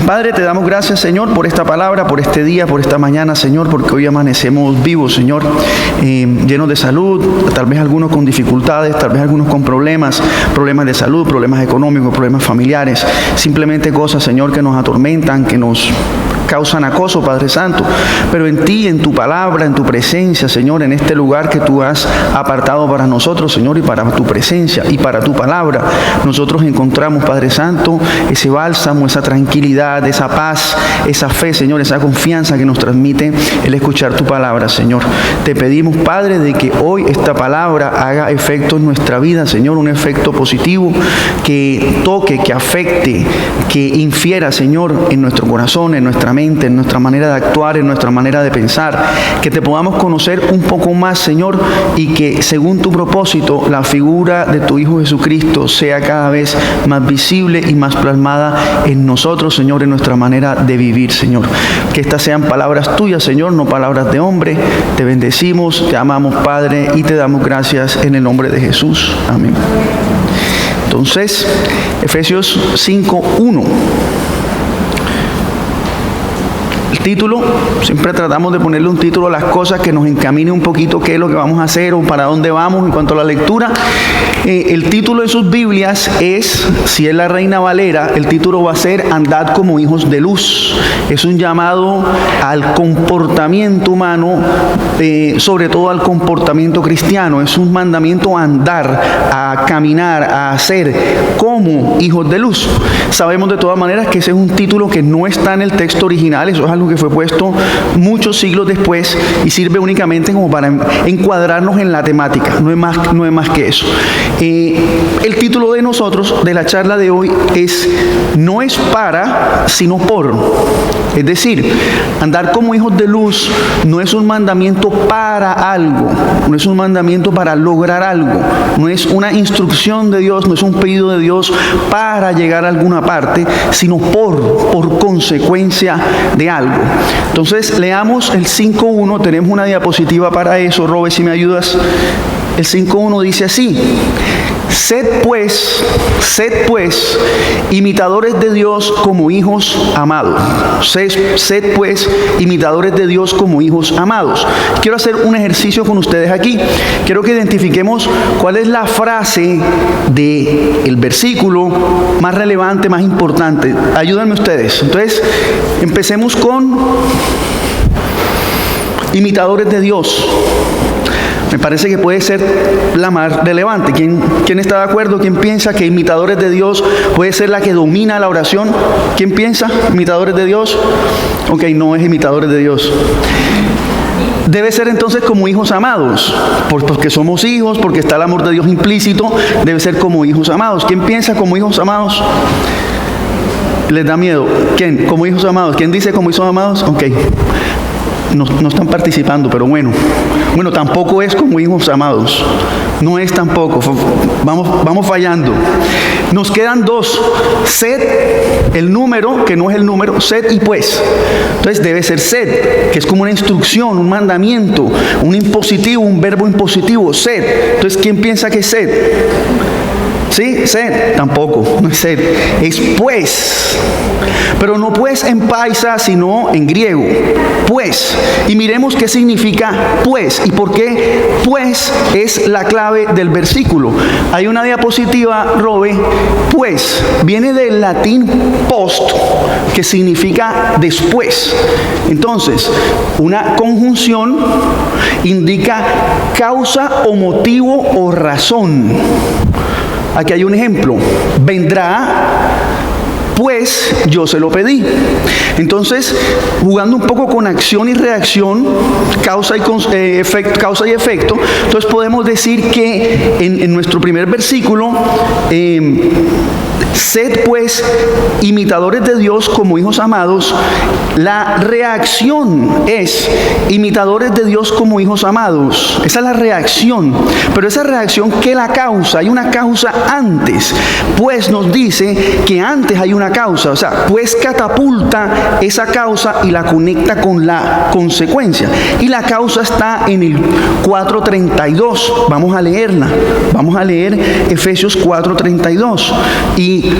Padre, te damos gracias, Señor, por esta palabra, por este día, por esta mañana, Señor, porque hoy amanecemos vivos, Señor, llenos de salud, tal vez algunos con dificultades, tal vez algunos con problemas de salud, problemas económicos, problemas familiares, simplemente cosas, Señor, que nos atormentan, que nos causan acoso, Padre Santo, pero en ti, en tu palabra, en tu presencia, Señor, en este lugar que tú has apartado para nosotros, Señor, y para tu presencia y para tu palabra, nosotros encontramos, Padre Santo, ese bálsamo, esa tranquilidad, esa paz, esa fe, Señor, esa confianza que nos transmite el escuchar tu palabra, Señor. Te pedimos, Padre, de que hoy esta palabra haga efecto en nuestra vida, Señor, un efecto positivo, que toque, que afecte, que infiera, Señor, en nuestro corazón, en nuestra mente, en nuestra manera de actuar, en nuestra manera de pensar, que te podamos conocer un poco más, Señor, y que según tu propósito la figura de tu Hijo Jesucristo sea cada vez más visible y más plasmada en nosotros, Señor, en nuestra manera de vivir, Señor. Que estas sean palabras tuyas, Señor, no palabras de hombre. Te bendecimos, te amamos, Padre, y te damos gracias en el nombre de Jesús. Amén. Entonces, Efesios 5:1. El título, siempre tratamos de ponerle un título a las cosas que nos encamine un poquito qué es lo que vamos a hacer o para dónde vamos en cuanto a la lectura. El título de sus Biblias es, si es la Reina Valera, el título va a ser Andad como hijos de luz. Es un llamado al comportamiento humano, sobre todo al comportamiento cristiano. Es un mandamiento a andar, a caminar, a hacer como hijos de luz. Sabemos de todas maneras que ese es un título que no está en el texto original. Eso es algo que fue puesto muchos siglos después y sirve únicamente como para encuadrarnos en la temática, no es más que eso. El título de nosotros, de la charla de hoy, es no es para, sino por. Es decir, andar como hijos de luz no es un mandamiento para algo, no es un mandamiento para lograr algo, no es una instrucción de Dios, no es un pedido de Dios para llegar a alguna parte, sino por consecuencia de algo. Entonces, leamos el 5.1, tenemos una diapositiva para eso. Robe, si me ayudas. El 5.1 dice así: Sed pues, imitadores de Dios como hijos amados. Sed pues, imitadores de Dios como hijos amados. Quiero hacer un ejercicio con ustedes aquí. Quiero que identifiquemos cuál es la frase del versículo más relevante, más importante. Ayúdenme ustedes. Entonces, empecemos con imitadores de Dios. Me parece que puede ser la más relevante. ¿Quién está de acuerdo? ¿Quién piensa que imitadores de Dios puede ser la que domina la oración? ¿Quién piensa? ¿Imitadores de Dios? Ok, no es imitadores de Dios. Debe ser entonces como hijos amados, porque somos hijos, porque está el amor de Dios implícito, debe ser como hijos amados. ¿Quién piensa como hijos amados? ¿Les da miedo? ¿Quién? ¿Como hijos amados? ¿Quién dice como hijos amados? Ok. No están participando, pero bueno, tampoco es como hijos amados, no es tampoco, vamos fallando. Nos quedan dos: sed, el número, que no es el número, sed y pues. Entonces debe ser sed, que es como una instrucción, un mandamiento, un impositivo, un verbo impositivo, sed. Entonces, ¿quién piensa que es sed? ¿Sí? Sed, tampoco, no es sed, es pues, pero no pues en paisa, sino en griego, pues, y miremos qué significa pues, y por qué pues es la clave del versículo. Hay una diapositiva, Robe. Pues viene del latín post, que significa después. Entonces, una conjunción indica causa o motivo o razón. Aquí hay un ejemplo: vendrá, pues yo se lo pedí. Entonces, jugando un poco con acción y reacción, causa y efecto, entonces podemos decir que en nuestro primer versículo, sed pues imitadores de Dios como hijos amados, la reacción es imitadores de Dios como hijos amados. Esa es la reacción. Pero esa reacción, ¿qué la causa? Hay una causa antes. Pues nos dice que antes hay una causa. O sea, pues catapulta esa causa y la conecta con la consecuencia. Y la causa está en el 4:32. Vamos a leerla. Vamos a leer Efesios 4:32. Y y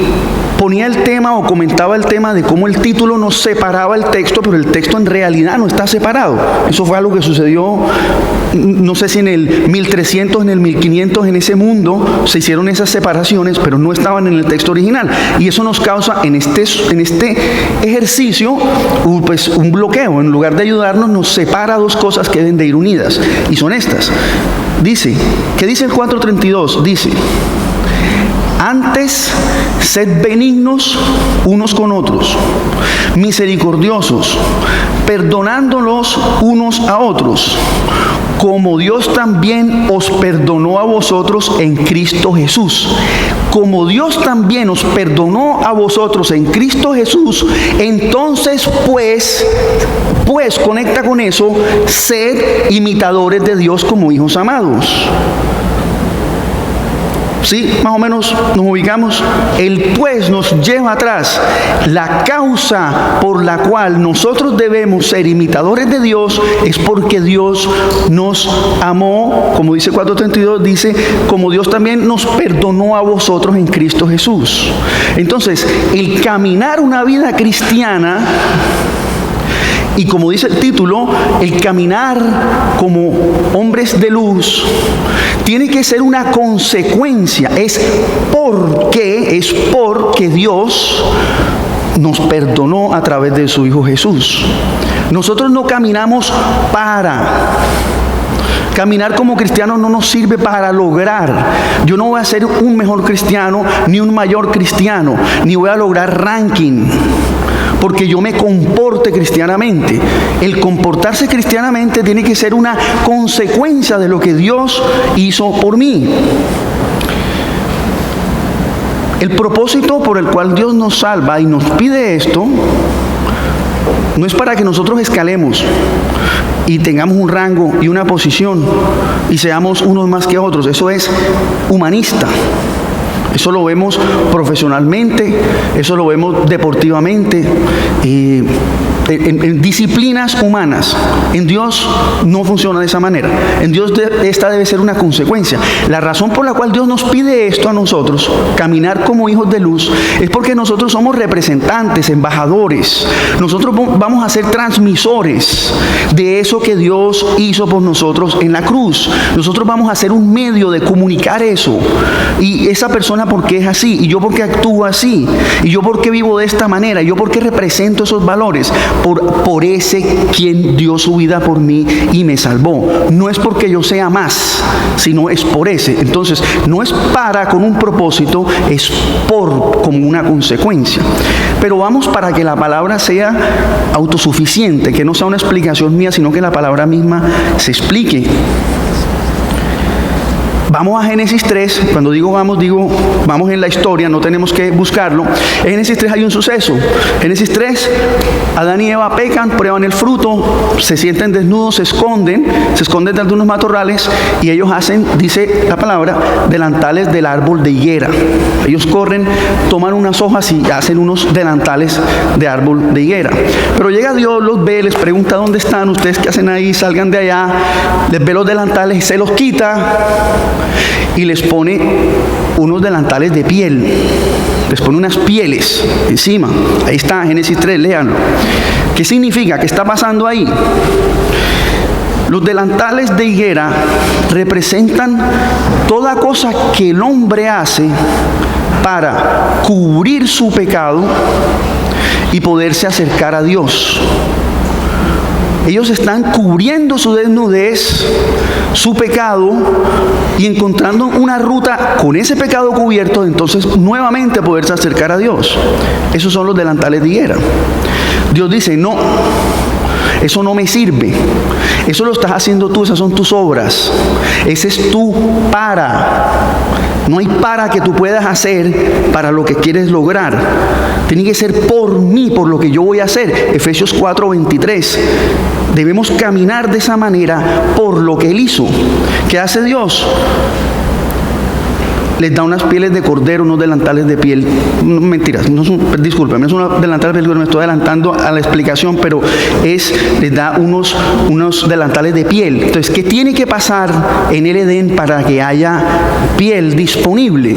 ponía el tema o comentaba el tema de cómo el título nos separaba el texto, pero el texto en realidad no está separado. Eso fue algo que sucedió, no sé si en el 1300, en el 1500, en ese mundo se hicieron esas separaciones, pero no estaban en el texto original. Y eso nos causa en este ejercicio pues un bloqueo. En lugar de ayudarnos, nos separa dos cosas que deben de ir unidas. Y son estas. Dice, ¿qué dice el 4:32? Dice: antes, sed benignos unos con otros, misericordiosos, perdonándolos unos a otros, como Dios también os perdonó a vosotros en Cristo Jesús. Como Dios también os perdonó a vosotros en Cristo Jesús, entonces pues conecta con eso, sed imitadores de Dios como hijos amados. Sí, más o menos nos ubicamos. El pues nos lleva atrás. La causa por la cual nosotros debemos ser imitadores de Dios es porque Dios nos amó, como dice 4:32, dice, como Dios también nos perdonó a vosotros en Cristo Jesús. Entonces, el caminar una vida cristiana, y como dice el título, el caminar como hombres de luz, tiene que ser una consecuencia. Es porque Dios nos perdonó a través de su Hijo Jesús. Nosotros no caminamos para. Caminar como cristianos no nos sirve para lograr. Yo no voy a ser un mejor cristiano, ni un mayor cristiano, ni voy a lograr ranking porque yo me comporte cristianamente. El comportarse cristianamente tiene que ser una consecuencia de lo que Dios hizo por mí. El propósito por el cual Dios nos salva y nos pide esto no es para que nosotros escalemos y tengamos un rango y una posición y seamos unos más que otros. Eso es humanista. Eso lo vemos profesionalmente, eso lo vemos deportivamente, en disciplinas humanas. En Dios no funciona de esa manera. En Dios esta debe ser una consecuencia. La razón por la cual Dios nos pide esto a nosotros, caminar como hijos de luz, es porque nosotros somos representantes, embajadores. Nosotros vamos a ser transmisores de eso que Dios hizo por nosotros en la cruz. Nosotros vamos a ser un medio de comunicar eso. Y esa persona, ¿por qué es así? Y yo, ¿por qué actúo así? Y yo, ¿por qué vivo de esta manera? Y yo, ¿por qué represento esos valores? Por ese quien dio su vida por mí y me salvó. No es porque yo sea más, sino es por ese. Entonces, no es para con un propósito, es como una consecuencia. Pero vamos para que la palabra sea autosuficiente, que no sea una explicación mía, sino que la palabra misma se explique. Vamos a Génesis 3, cuando digo vamos en la historia, no tenemos que buscarlo. En Génesis 3 hay un suceso. Génesis 3, Adán y Eva pecan, prueban el fruto, se sienten desnudos, se esconden de unos matorrales y ellos hacen, dice la palabra, delantales del árbol de higuera. Ellos corren, toman unas hojas y hacen unos delantales de árbol de higuera. Pero llega Dios, los ve, les pregunta dónde están, ustedes qué hacen ahí, salgan de allá, les ve los delantales y se los quita. Y les pone unos delantales de piel, les pone unas pieles encima. Ahí está, Génesis 3, léanlo. ¿Qué significa? ¿Qué está pasando ahí? Los delantales de higuera representan toda cosa que el hombre hace para cubrir su pecado y poderse acercar a Dios. Ellos están cubriendo su desnudez, su pecado, y encontrando una ruta con ese pecado cubierto, entonces nuevamente poderse acercar a Dios. Esos son los delantales de higuera. Dios dice, no, eso no me sirve. Eso lo estás haciendo tú, esas son tus obras. Ese es tu para. No hay para que tú puedas hacer para lo que quieres lograr. Tiene que ser por mí, por lo que yo voy a hacer. Efesios 4:23. Debemos caminar de esa manera por lo que Él hizo. ¿Qué hace Dios? Les da unas pieles de cordero, unos delantales de piel. Mentiras, discúlpame, no son delantales de piel, me estoy adelantando a la explicación, pero les da unos delantales de piel. Entonces, ¿qué tiene que pasar en el Edén para que haya piel disponible?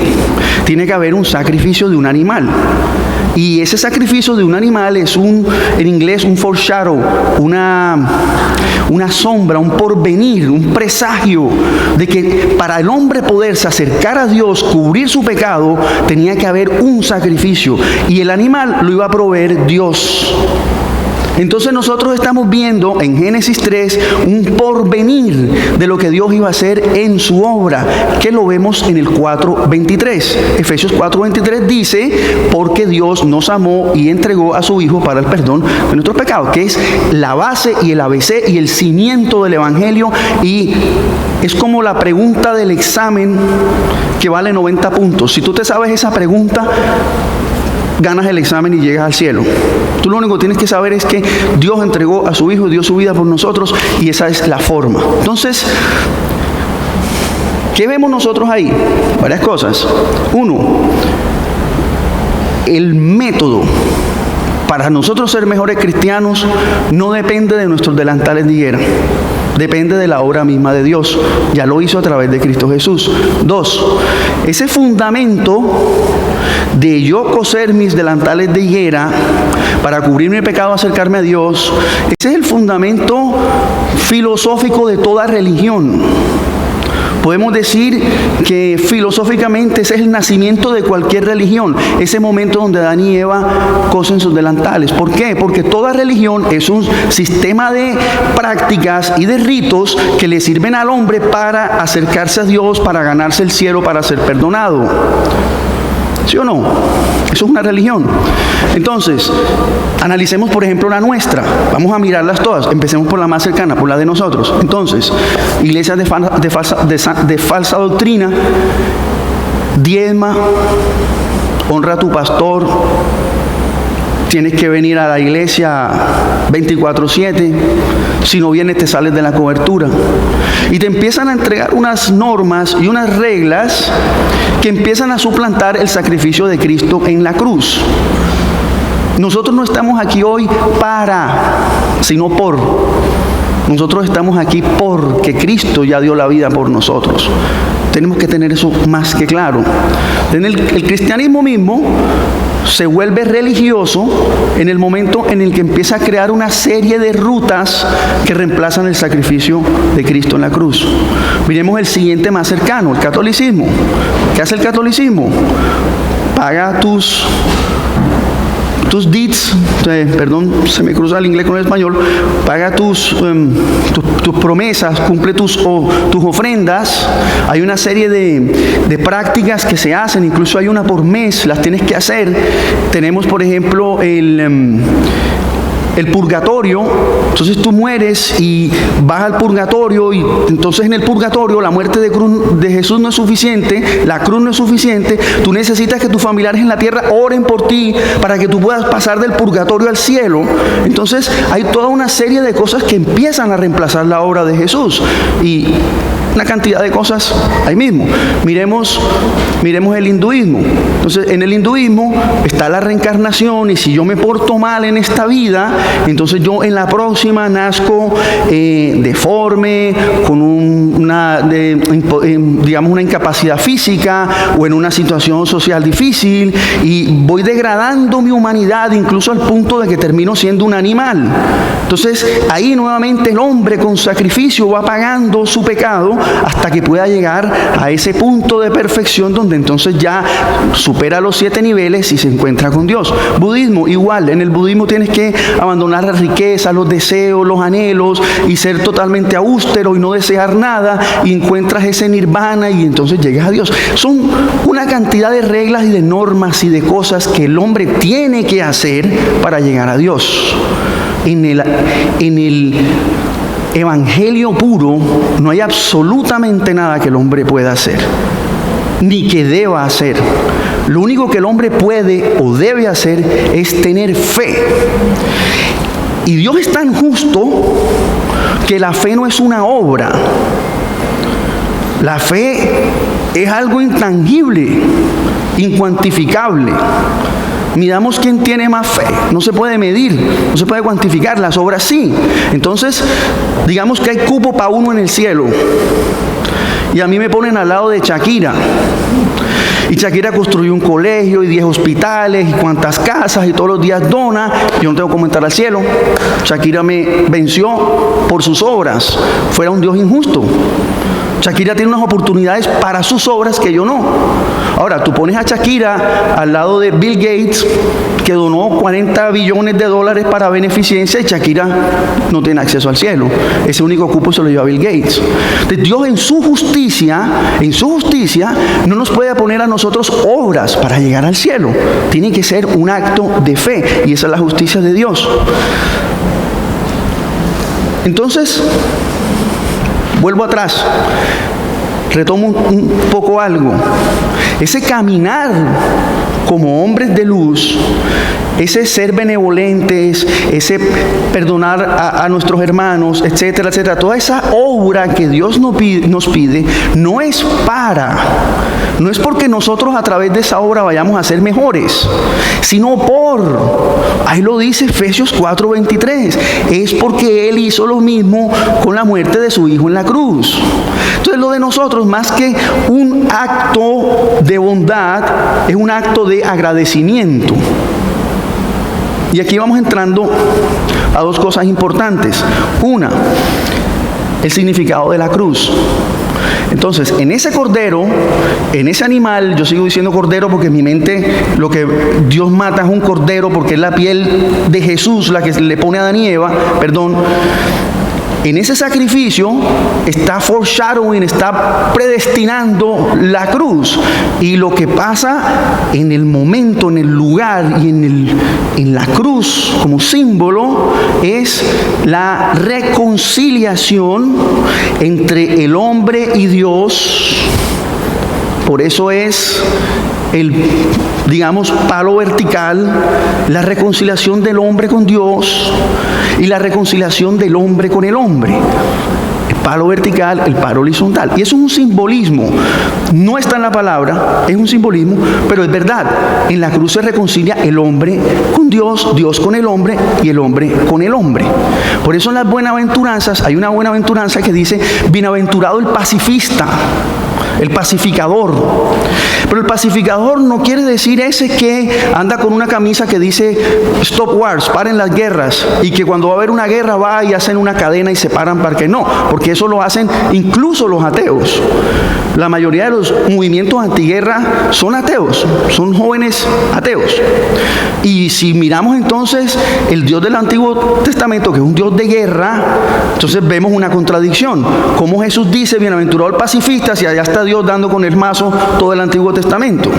tiene que haber un sacrificio de un animal. Y ese sacrificio de un animal es en inglés, un foreshadow, una sombra, un porvenir, un presagio de que para el hombre poderse acercar a Dios, cubrir su pecado, tenía que haber un sacrificio. Y el animal lo iba a proveer Dios. Entonces nosotros estamos viendo en Génesis 3 un porvenir de lo que Dios iba a hacer en su obra, que lo vemos en el 4:23. Efesios 4:23 dice, porque Dios nos amó y entregó a su Hijo para el perdón de nuestros pecados, que es la base y el ABC y el cimiento del Evangelio, y es como la pregunta del examen que vale 90 puntos. Si tú te sabes esa pregunta, ganas el examen y llegas al cielo. Tú lo único que tienes que saber es que Dios entregó a su Hijo, dio su vida por nosotros, y esa es la forma. Entonces, ¿qué vemos nosotros ahí? Varias cosas. Uno, el método para nosotros ser mejores cristianos no depende de nuestros delantales de higuera. Depende de la obra misma de Dios. Ya lo hizo a través de Cristo Jesús. 2, ese fundamento de yo coser mis delantales de higuera para cubrir mi pecado, acercarme a Dios, ese es el fundamento filosófico de toda religión. Podemos decir que filosóficamente ese es el nacimiento de cualquier religión, ese momento donde Adán y Eva cosen sus delantales. ¿Por qué? Porque toda religión es un sistema de prácticas y de ritos que le sirven al hombre para acercarse a Dios, para ganarse el cielo, para ser perdonado. ¿Sí o no? Eso es una religión. Entonces, analicemos por ejemplo la nuestra. Vamos a mirarlas todas. Empecemos por la más cercana, por la de nosotros. Entonces, iglesias de falsa doctrina, diezma, honra a tu pastor, tienes que venir a la iglesia 24/7, si no vienes te sales de la cobertura. Y te empiezan a entregar unas normas y unas reglas que empiezan a suplantar el sacrificio de Cristo en la cruz. Nosotros no estamos aquí hoy sino por. Nosotros estamos aquí porque Cristo ya dio la vida por nosotros. Tenemos que tener eso más que claro. El cristianismo mismo se vuelve religioso en el momento en el que empieza a crear una serie de rutas que reemplazan el sacrificio de Cristo en la cruz. Miremos el siguiente más cercano, el catolicismo. ¿Qué hace el catolicismo? Paga tus deeds, perdón, se me cruza el inglés con el español, paga tus promesas, cumple tus ofrendas. Hay una serie de prácticas que se hacen, incluso hay una por mes, las tienes que hacer. Tenemos, por ejemplo, el purgatorio. Entonces tú mueres y vas al purgatorio, y entonces en el purgatorio la muerte de Jesús no es suficiente, la cruz no es suficiente, tú necesitas que tus familiares en la tierra oren por ti para que tú puedas pasar del purgatorio al cielo. Entonces hay toda una serie de cosas que empiezan a reemplazar la obra de Jesús, y una cantidad de cosas ahí mismo. Miremos el hinduismo. Entonces, en el hinduismo está la reencarnación, y si yo me porto mal en esta vida, entonces yo en la próxima nazco deforme, con una incapacidad física o en una situación social difícil, y voy degradando mi humanidad incluso al punto de que termino siendo un animal. Entonces, ahí nuevamente el hombre con sacrificio va pagando su pecado hasta que pueda llegar a ese punto de perfección donde entonces ya supera los 7 niveles y se encuentra con Dios. Budismo, igual. En el budismo tienes que abandonar la riqueza, los deseos, los anhelos, y ser totalmente austero y no desear nada, y encuentras ese nirvana y entonces llegas a Dios. Son una cantidad de reglas y de normas y de cosas que el hombre tiene que hacer para llegar a Dios. En el evangelio puro no hay absolutamente nada que el hombre pueda hacer, ni que deba hacer. Lo único que el hombre puede o debe hacer es tener fe. Y Dios es tan justo que la fe no es una obra. La fe es algo intangible, incuantificable. Miramos quién tiene más fe. No se puede medir, no se puede cuantificar. Las obras sí. Entonces, digamos que hay cupo para uno en el cielo, y a mí me ponen al lado de Shakira, Y Shakira construyó un colegio y 10 hospitales y cuantas casas y todos los días dona. Yo no tengo cómo entrar al cielo. Shakira me venció por sus obras. Fuera un Dios injusto. Shakira tiene unas oportunidades para sus obras que yo no. Ahora, tú pones a Shakira al lado de Bill Gates, que donó 40 billones de dólares para beneficencia, y Shakira no tiene acceso al cielo. Ese único cupo se lo lleva Bill Gates. Entonces, Dios en su justicia, no nos puede poner a nosotros obras para llegar al cielo. Tiene que ser un acto de fe, y esa es la justicia de Dios. Entonces, vuelvo atrás, retomo un poco algo. Ese caminar como hombres de luz, ese ser benevolentes, ese perdonar a nuestros hermanos, etcétera, etcétera, toda esa obra que Dios nos pide, no es porque nosotros a través de esa obra vayamos a ser mejores, sino ahí lo dice Efesios 4:23, es porque Él hizo lo mismo con la muerte de su Hijo en la cruz. Entonces lo de nosotros, más que un acto de bondad, es un acto de agradecimiento. Y aquí vamos entrando a dos cosas importantes. Una, el significado de la cruz. Entonces, en ese cordero, en ese animal, yo sigo diciendo cordero porque en mi mente lo que Dios mata es un cordero, porque es la piel de Jesús la que le pone a Adán y Eva, en ese sacrificio está foreshadowing, está predestinando la cruz. Y lo que pasa en el momento, en el lugar y en la cruz como símbolo es la reconciliación entre el hombre y Dios. Por eso es el, palo vertical, la reconciliación del hombre con Dios y la reconciliación del hombre con el hombre. El palo vertical, el palo horizontal. Y eso es un simbolismo. No está en la palabra, es un simbolismo, pero es verdad. En la cruz se reconcilia el hombre con Dios, Dios con el hombre y el hombre con el hombre. Por eso en las buenaventuranzas hay una buenaventuranza que dice: bienaventurado el pacifista, el pacificador. Pero el pacificador no quiere decir ese que anda con una camisa que dice Stop Wars, paren las guerras, y que cuando va a haber una guerra va y hacen una cadena y se paran para que no, porque eso lo hacen incluso los ateos. La mayoría de los movimientos antiguerra son ateos, son jóvenes ateos. Y si miramos entonces el Dios del Antiguo Testamento, que es un Dios de guerra, entonces vemos una contradicción. Como Jesús dice: bienaventurado el pacifista, si allá está Dios dando con el mazo todo el Antiguo Testamento.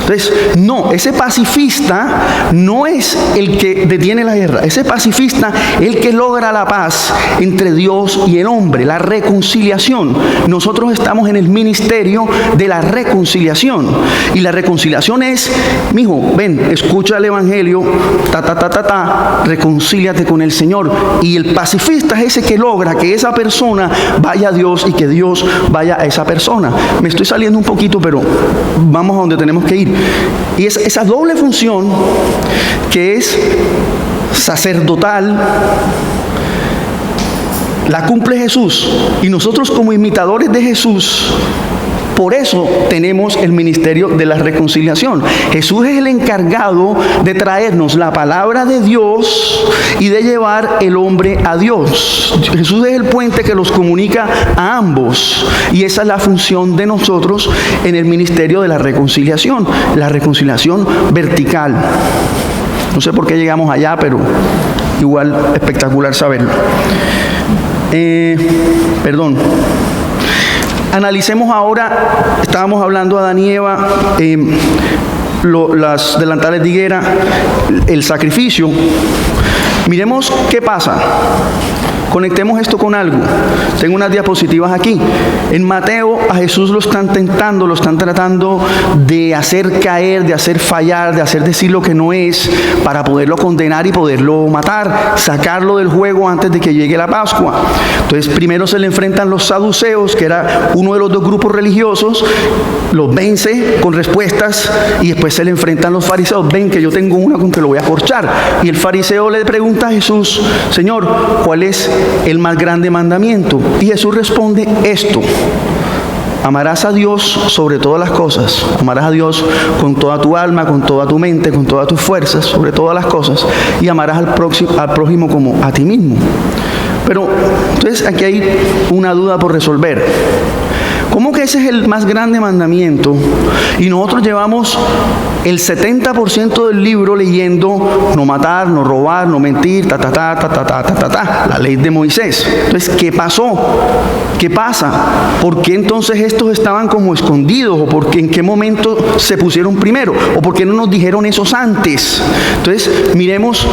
Entonces, no, ese pacifista no es el que detiene la guerra. Ese pacifista es el que logra la paz entre Dios y el hombre, la reconciliación. Nosotros estamos en el ministerio de la reconciliación. Y la reconciliación es: mijo, ven, escucha el evangelio, reconcíliate con el Señor. Y el pacifista es ese que logra que esa persona vaya a Dios y que Dios vaya a esa persona. Me estoy saliendo un poquito, pero vamos a donde tenemos que ir. Y esa doble función, que es sacerdotal, la cumple Jesús. Y nosotros, como imitadores de Jesús, por eso tenemos el ministerio de la reconciliación. Jesús es el encargado de traernos la palabra de Dios y de llevar el hombre a Dios. Jesús es el puente que los comunica a ambos. Y esa es la función de nosotros en el ministerio de la reconciliación vertical. No sé por qué llegamos allá, pero igual espectacular saberlo. Analicemos ahora, estábamos hablando a Adán y Eva, las delantales de higuera, el sacrificio. Miremos qué pasa. Conectemos esto con algo. Tengo unas diapositivas aquí. En Mateo a Jesús lo están tentando, lo están tratando de hacer caer, de hacer fallar, de hacer decir lo que no es, para poderlo condenar y poderlo matar, sacarlo del juego antes de que llegue la Pascua. Entonces primero se le enfrentan los saduceos, que era uno de los dos grupos religiosos, los vence con respuestas, y después se le enfrentan los fariseos. Ven que yo tengo una con que lo voy a corchar. Y el fariseo le pregunta a Jesús: Señor, ¿cuál es el más grande mandamiento? Y Jesús responde esto: Amarás a Dios sobre todas las cosas. Amarás a Dios con toda tu alma, con toda tu mente, con todas tus fuerzas, sobre todas las cosas. Y amarás al prójimo como a ti mismo. Pero, entonces, aquí hay una duda por resolver. ¿Cómo que ese es el más grande mandamiento? Y nosotros llevamos el 70% del libro leyendo no matar, no robar, no mentir, la ley de Moisés. Entonces, ¿qué pasó? ¿Qué pasa? ¿Por qué entonces estos estaban como escondidos? ¿O por qué, en qué momento se pusieron primero? ¿O por qué no nos dijeron esos antes? Entonces, miremos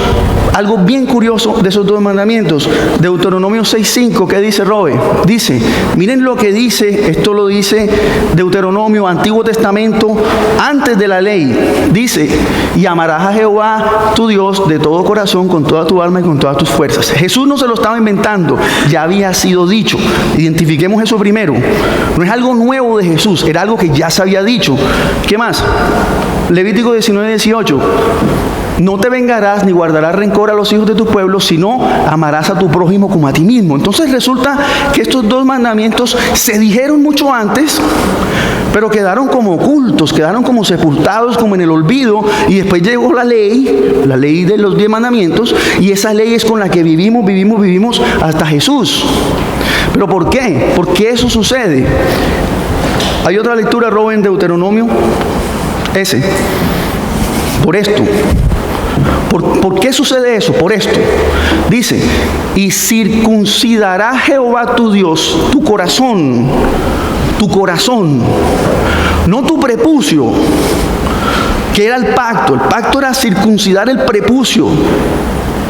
algo bien curioso de esos dos mandamientos. Deuteronomio 6:5, ¿qué dice Robe? Dice, miren lo que dice, esto lo dice Deuteronomio, Antiguo Testamento, antes de la ley. Dice, y amarás a Jehová tu Dios de todo corazón, con toda tu alma y con todas tus fuerzas. Jesús no se lo estaba inventando, ya había sido dicho. Identifiquemos eso primero. No es algo nuevo de Jesús, era algo que ya se había dicho. ¿Qué más? Levítico 19:18. No te vengarás ni guardarás rencor a los hijos de tu pueblo, sino amarás a tu prójimo como a ti mismo. Entonces resulta que estos dos mandamientos se dijeron mucho antes, pero quedaron como ocultos, quedaron como sepultados, como en el olvido, y después llegó la ley de los 10 mandamientos, y esa ley es con la que vivimos hasta Jesús. ¿Pero por qué? ¿Por qué eso sucede? Hay otra lectura, Rob, en Deuteronomio, por esto. ¿Por qué sucede eso? Por esto. Dice, y circuncidará Jehová tu Dios tu corazón, no tu prepucio, que era el pacto. El pacto era circuncidar el prepucio,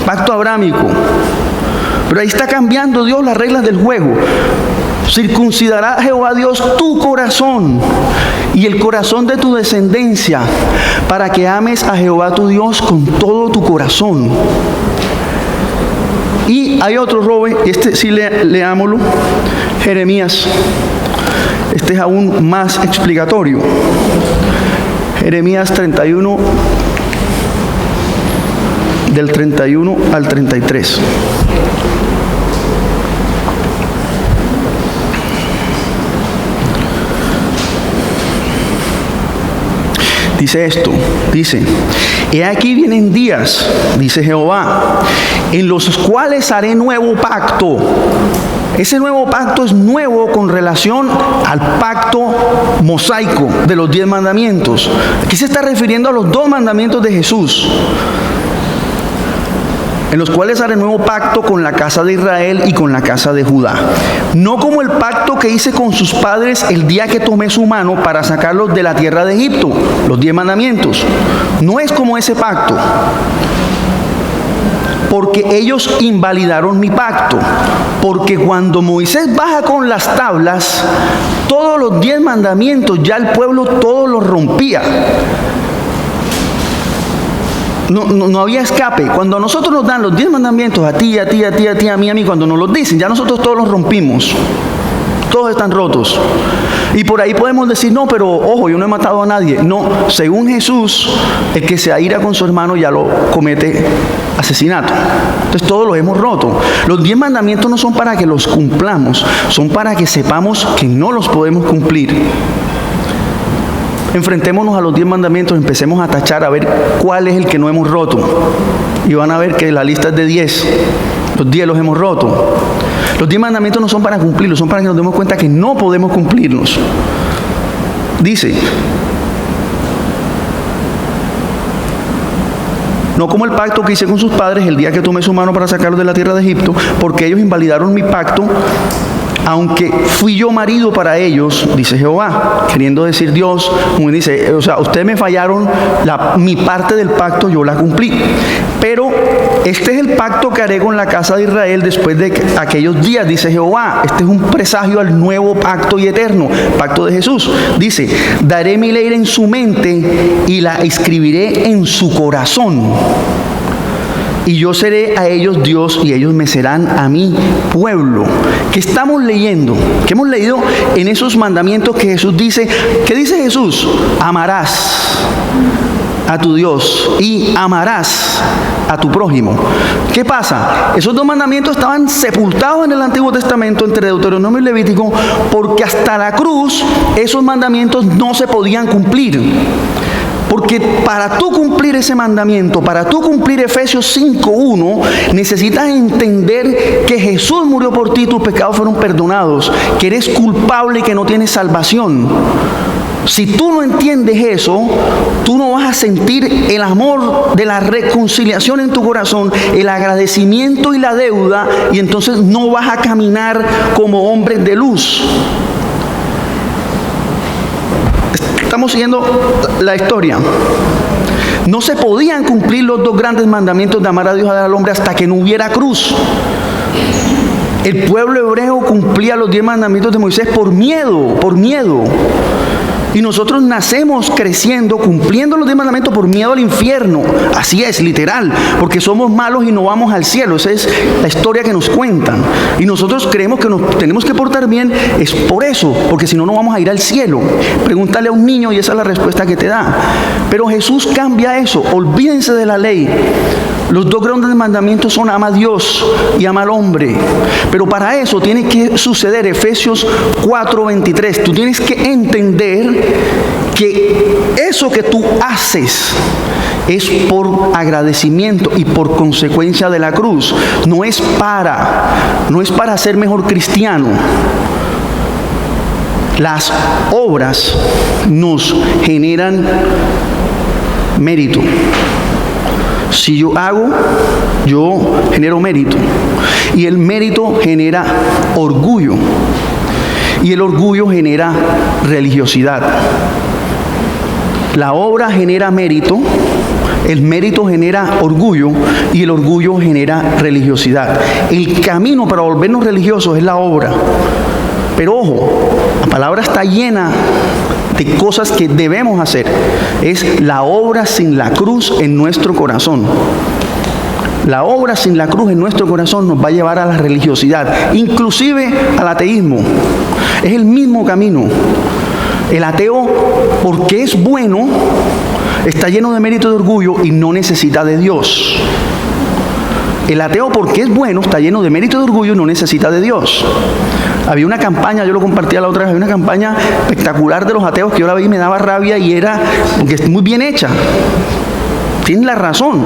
pacto abrámico. Pero ahí está cambiando Dios las reglas del juego. Circuncidará Jehová Dios tu corazón y el corazón de tu descendencia, para que ames a Jehová tu Dios con todo tu corazón. Y hay otro, Robe, este sí leámoslo, Jeremías. Este es aún más explicatorio. Jeremías 31, del 31 al 33. Dice esto, he aquí vienen días, dice Jehová, en los cuales haré nuevo pacto. Ese nuevo pacto es nuevo con relación al pacto mosaico de los 10 mandamientos. Aquí se está refiriendo a los 2 mandamientos de Jesús, en los cuales haré nuevo pacto con la casa de Israel y con la casa de Judá. No como el pacto que hice con sus padres el día que tomé su mano para sacarlos de la tierra de Egipto, los 10 mandamientos. No es como ese pacto, porque ellos invalidaron mi pacto. Porque cuando Moisés baja con las tablas, todos los 10 mandamientos, ya el pueblo todos los rompía. No había escape. Cuando a nosotros nos dan los 10 mandamientos, a ti, a mí, cuando nos los dicen, ya nosotros todos los rompimos. Todos están rotos. Y por ahí podemos decir, no, pero ojo, yo no he matado a nadie. No, según Jesús, el que se aira con su hermano ya lo comete asesinato. Entonces todos los hemos roto. Los 10 mandamientos no son para que los cumplamos, son para que sepamos que no los podemos cumplir. Enfrentémonos a los 10 mandamientos, empecemos a tachar a ver cuál es el que no hemos roto. Y van a ver que la lista es de 10. Los 10 los hemos roto. Los 10 mandamientos no son para cumplirlos, son para que nos demos cuenta que no podemos cumplirlos. Dice, no como el pacto que hice con sus padres el día que tomé su mano para sacarlos de la tierra de Egipto, porque ellos invalidaron mi pacto, aunque fui yo marido para ellos, dice Jehová, queriendo decir Dios, como dice, o sea, ustedes me fallaron, mi parte del pacto yo la cumplí. Pero este es el pacto que haré con la casa de Israel después de aquellos días, dice Jehová. Este es un presagio al nuevo pacto y eterno, pacto de Jesús. Dice, daré mi ley en su mente y la escribiré en su corazón. Y yo seré a ellos Dios y ellos me serán a mí pueblo. ¿Qué estamos leyendo? ¿Qué hemos leído en esos mandamientos que Jesús dice? ¿Qué dice Jesús? Amarás. a tu Dios y amarás a tu prójimo. ¿Qué pasa? Esos dos mandamientos estaban sepultados en el Antiguo Testamento entre Deuteronomio y Levítico, porque hasta la cruz esos mandamientos no se podían cumplir. Porque para tú cumplir ese mandamiento, para tú cumplir Efesios 5:1, necesitas entender que Jesús murió por ti, tus pecados fueron perdonados, que eres culpable y que no tienes salvación. Si tú no entiendes eso, tú no vas a sentir el amor de la reconciliación en tu corazón, el agradecimiento y la deuda, y entonces no vas a caminar como hombres de luz. Estamos siguiendo la historia. No se podían cumplir los dos grandes mandamientos de amar a Dios y al hombre hasta que no hubiera cruz. El pueblo hebreo cumplía los 10 mandamientos de Moisés por miedo. Y nosotros nacemos creciendo, cumpliendo los 10 mandamientos por miedo al infierno. Así es, literal, porque somos malos y no vamos al cielo. Esa es la historia que nos cuentan. Y nosotros creemos que nos tenemos que portar bien, es por eso, porque si no, no vamos a ir al cielo. Pregúntale a un niño y esa es la respuesta que te da. Pero Jesús cambia eso. Olvídense de la ley. Los dos grandes mandamientos son ama a Dios y ama al hombre. Pero para eso tiene que suceder Efesios 4:23. Tú tienes que entender que eso que tú haces es por agradecimiento y por consecuencia de la cruz. No es para ser mejor cristiano. Las obras nos generan mérito. Si yo hago, yo genero mérito. Y el mérito genera orgullo. Y el orgullo genera religiosidad. La obra genera mérito, el mérito genera orgullo y el orgullo genera religiosidad. El camino para volvernos religiosos es la obra. Pero ojo, la palabra está llena de cosas que debemos hacer. Es la obra sin la cruz en nuestro corazón. La obra sin la cruz en nuestro corazón nos va a llevar a la religiosidad, inclusive al ateísmo. Es el mismo camino. El ateo, porque es bueno, está lleno de mérito y de orgullo y no necesita de Dios. El ateo, porque es bueno, está lleno de mérito y de orgullo y no necesita de Dios. Había una campaña, yo lo compartía la otra vez, había una campaña espectacular de los ateos que yo la vi y me daba rabia, y era porque es muy bien hecha. Tiene la razón.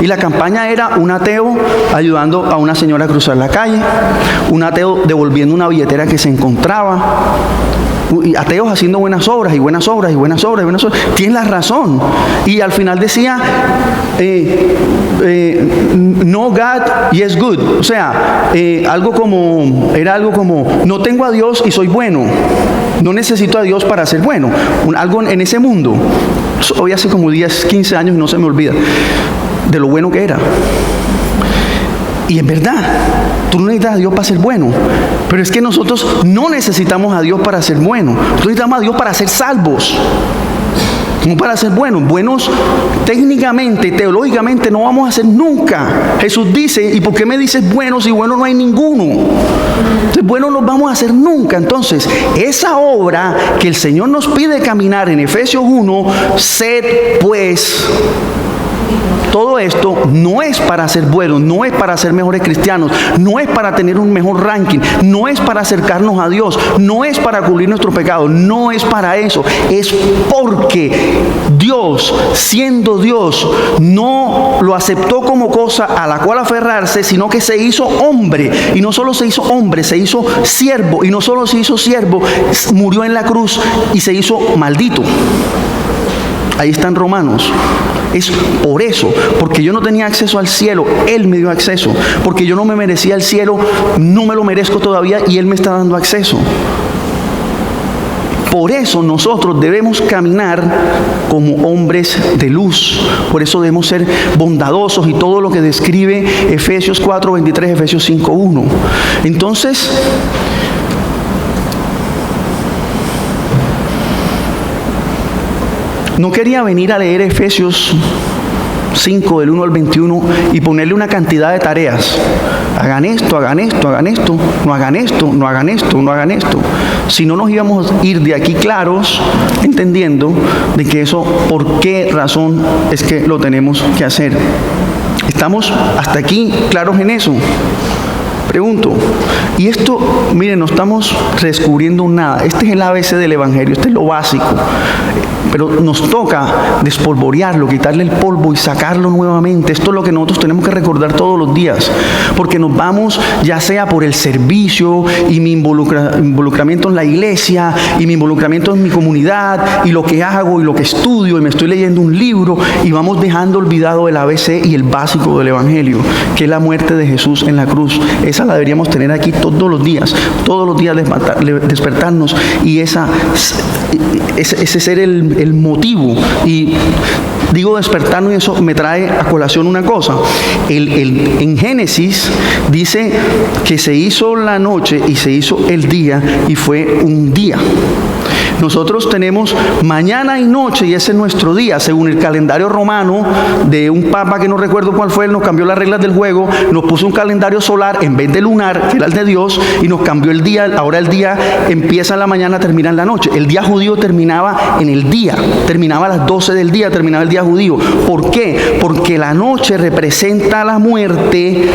Y la campaña era un ateo ayudando a una señora a cruzar la calle, un ateo devolviendo una billetera que se encontraba, y ateos haciendo buenas obras. Tiene la razón. Y al final decía, no God, yes good. O sea, era algo como, no tengo a Dios y soy bueno. No necesito a Dios para ser bueno. Algo en ese mundo. Hoy hace como 10, 15 años y no se me olvida de lo bueno que era. Y es verdad, tú no necesitas a Dios para ser bueno. Pero es que nosotros no necesitamos a Dios para ser buenos. Nosotros necesitamos a Dios para ser salvos. No para ser buenos. Buenos técnicamente, teológicamente no vamos a ser nunca. Jesús dice, ¿y por qué me dices bueno si bueno no hay ninguno? Entonces bueno no vamos a hacer nunca. Entonces esa obra que el Señor nos pide caminar en Efesios 1, sed pues. Todo esto no es para ser buenos, no es para ser mejores cristianos, no es para tener un mejor ranking, no es para acercarnos a Dios, no es para cubrir nuestros pecados, no es para eso. Es porque Dios, siendo Dios, no lo aceptó como cosa a la cual aferrarse, sino que se hizo hombre. Y no solo se hizo hombre, se hizo siervo. Y no solo se hizo siervo, murió en la cruz y se hizo maldito. Ahí están Romanos. Es por eso, porque yo no tenía acceso al cielo, Él me dio acceso. Porque yo no me merecía el cielo, no me lo merezco todavía y Él me está dando acceso. Por eso nosotros debemos caminar como hombres de luz. Por eso debemos ser bondadosos y todo lo que describe Efesios 4:23, Efesios 5:1. Entonces, no quería venir a leer Efesios 5 del 1 al 21 y ponerle una cantidad de tareas. Hagan esto, hagan esto, hagan esto, no hagan esto, no hagan esto, no hagan esto. Si no nos íbamos a ir de aquí claros, entendiendo de que eso, por qué razón es que lo tenemos que hacer. ¿Estamos hasta aquí claros en eso? Pregunto, y esto, miren, no estamos descubriendo nada. Este es el ABC del Evangelio, este es lo básico. Pero nos toca despolvorearlo, quitarle el polvo y sacarlo nuevamente. Esto es lo que nosotros tenemos que recordar todos los días. Porque nos vamos, ya sea por el servicio y mi involucramiento en la iglesia y mi involucramiento en mi comunidad y lo que hago y lo que estudio y me estoy leyendo un libro y vamos dejando olvidado el ABC y el básico del Evangelio, que es la muerte de Jesús en la cruz. Esa la deberíamos tener aquí todos los días despertarnos y ese ser el motivo. Y digo despertarnos y eso me trae a colación una cosa. En Génesis dice que se hizo la noche y se hizo el día y fue un día. Nosotros tenemos mañana y noche y ese es nuestro día, según el calendario romano de un papa que no recuerdo cuál fue. Él nos cambió las reglas del juego, nos puso un calendario solar en vez de lunar, que era el de Dios, y nos cambió el día. Ahora el día empieza en la mañana, termina en la noche. El día judío terminaba en el día, terminaba a las 12 del día, terminaba el día judío. ¿Por qué? Porque la noche representa la muerte.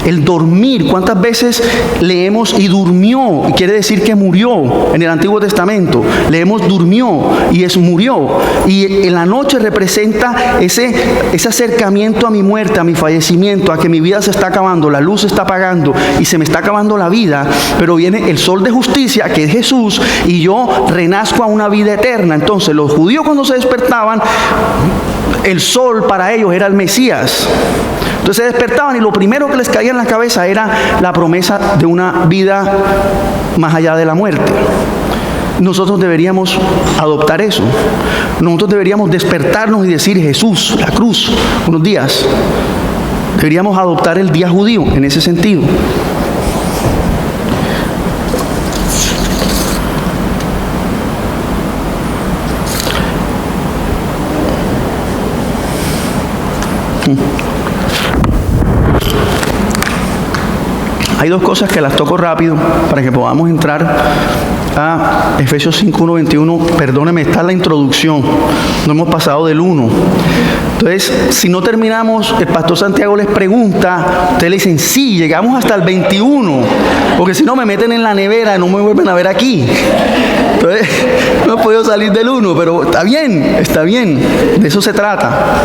El dormir, ¿cuántas veces leemos y durmió? Y quiere decir que murió en el Antiguo Testamento. Leemos durmió y es murió. Y en la noche representa ese acercamiento a mi muerte, a mi fallecimiento, a que mi vida se está acabando, la luz se está apagando y se me está acabando la vida. Pero viene el sol de justicia, que es Jesús, y yo renazco a una vida eterna. Entonces los judíos cuando se despertaban, el sol para ellos era el Mesías. Entonces se despertaban y lo primero que les caía en la cabeza era la promesa de una vida más allá de la muerte. Nosotros deberíamos adoptar eso. Nosotros deberíamos despertarnos y decir: Jesús, la cruz, unos días. Deberíamos adoptar el día judío en ese sentido. Hay dos cosas que las toco rápido para que podamos entrar a Efesios 5, 1, 21. Perdóneme, está la introducción. No hemos pasado del 1. Entonces, si no terminamos, el pastor Santiago les pregunta, ustedes le dicen: sí, llegamos hasta el 21. Porque si no me meten en la nevera y no me vuelven a ver aquí. Entonces, no he podido salir del 1, pero está bien, de eso se trata.